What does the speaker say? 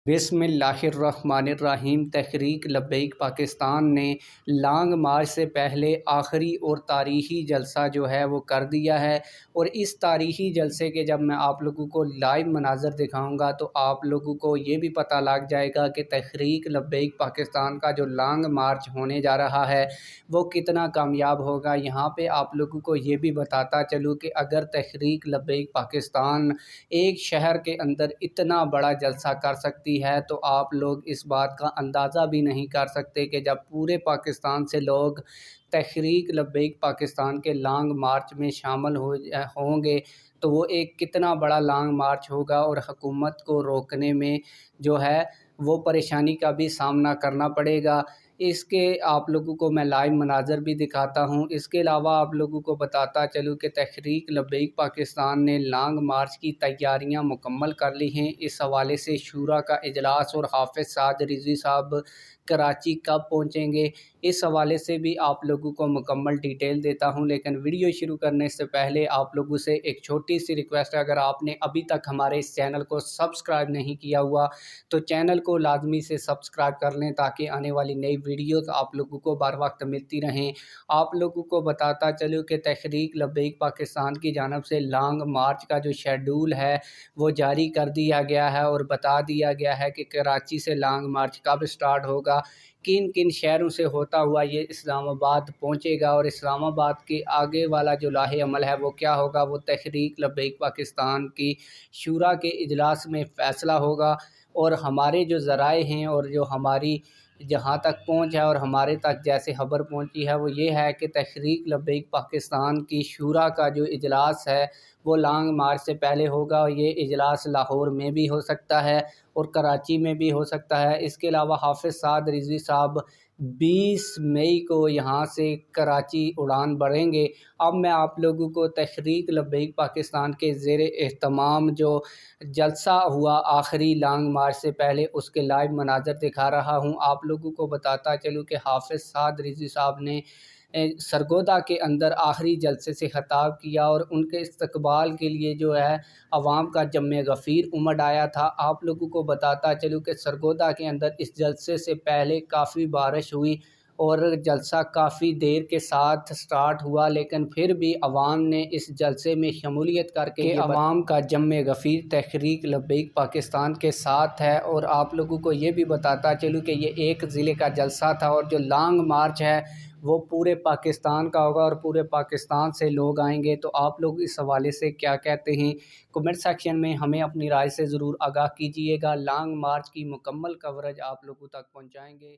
بسم اللہ الرحمن الرحیم۔ تحریک لبیک پاکستان نے لانگ مارچ سے پہلے آخری اور تاریخی جلسہ جو ہے وہ کر دیا ہے، اور اس تاریخی جلسے کے جب میں آپ لوگوں کو لائیو مناظر دکھاؤں گا تو آپ لوگوں کو یہ بھی پتہ لگ جائے گا کہ تحریک لبیک پاکستان کا جو لانگ مارچ ہونے جا رہا ہے وہ کتنا کامیاب ہوگا۔ یہاں پہ آپ لوگوں کو یہ بھی بتاتا چلوں کہ اگر تحریک لبیک پاکستان ایک شہر کے اندر اتنا بڑا جلسہ کر سکتی ہے تو آپ لوگ اس بات کا اندازہ بھی نہیں کر سکتے کہ جب پورے پاکستان سے لوگ تحریک لبیک پاکستان کے لانگ مارچ میں شامل ہوں گے تو وہ ایک کتنا بڑا لانگ مارچ ہوگا، اور حکومت کو روکنے میں جو ہے وہ پریشانی کا بھی سامنا کرنا پڑے گا۔ اس کے آپ لوگوں کو میں لائیو مناظر بھی دکھاتا ہوں۔ اس کے علاوہ آپ لوگوں کو بتاتا چلوں کہ تحریک لبیک پاکستان نے لانگ مارچ کی تیاریاں مکمل کر لی ہیں۔ اس حوالے سے شورا کا اجلاس اور حافظ سعد رضوی صاحب کراچی کب پہنچیں گے، اس حوالے سے بھی آپ لوگوں کو مکمل ڈیٹیل دیتا ہوں۔ لیکن ویڈیو شروع کرنے سے پہلے آپ لوگوں سے ایک چھوٹی سی ریکویسٹ ہے، اگر آپ نے ابھی تک ہمارے اس چینل کو سبسکرائب نہیں کیا ہوا تو چینل کو لازمی سے سبسکرائب کر لیں تاکہ آنے والی نئی ویڈیوز آپ لوگوں کو بر وقت ملتی رہیں۔ آپ لوگوں کو بتاتا چلوں کہ تحریک لبیک پاکستان کی جانب سے لانگ مارچ کا جو شیڈول ہے وہ جاری کر دیا گیا ہے، اور بتا دیا گیا ہے کہ کراچی سے لانگ مارچ کب سٹارٹ ہوگا، کن کن شہروں سے ہوتا ہوا یہ اسلام آباد پہنچے گا، اور اسلام آباد کے آگے والا جو لاہ عمل ہے وہ کیا ہوگا، وہ تحریک لبیک پاکستان کی شورا کے اجلاس میں فیصلہ ہوگا۔ اور ہمارے جو ذرائع ہیں اور جو ہماری جہاں تک پہنچ ہے اور ہمارے تک جیسے خبر پہنچی ہے وہ یہ ہے کہ تحریک لبیک پاکستان کی شورا کا جو اجلاس ہے وہ لانگ مارچ سے پہلے ہوگا، اور یہ اجلاس لاہور میں بھی ہو سکتا ہے اور کراچی میں بھی ہو سکتا ہے۔ اس کے علاوہ حافظ سعد رضوی صاحب 20 مئی کو یہاں سے کراچی اڑان بھریں گے۔ اب میں آپ لوگوں کو تحریک لبیک پاکستان کے زیر اہتمام جو جلسہ ہوا آخری لانگ مارچ سے پہلے اس کے لائیو مناظر دکھا رہا ہوں۔ آپ لوگوں کو بتاتا چلوں کہ حافظ سعد رضوی صاحب نے سرگودا کے اندر آخری جلسے سے خطاب کیا، اور ان کے استقبال کے لیے جو ہے عوام کا جم غفیر امڈ آیا تھا۔ آپ لوگوں کو بتاتا چلوں کہ سرگودا کے اندر اس جلسے سے پہلے کافی بارش ہوئی اور جلسہ کافی دیر کے ساتھ سٹارٹ ہوا، لیکن پھر بھی عوام نے اس جلسے میں شمولیت کر کے عوام کا جم غفیر تحریک لبیک پاکستان کے ساتھ ہے۔ اور آپ لوگوں کو یہ بھی بتاتا چلوں کہ یہ ایک ضلع کا جلسہ تھا، اور جو لانگ مارچ ہے وہ پورے پاکستان کا ہوگا اور پورے پاکستان سے لوگ آئیں گے۔ تو آپ لوگ اس حوالے سے کیا کہتے ہیں کمنٹ سیکشن میں ہمیں اپنی رائے سے ضرور آگاہ کیجیے گا۔ لانگ مارچ کی مکمل کوریج آپ لوگوں تک پہنچائیں گے۔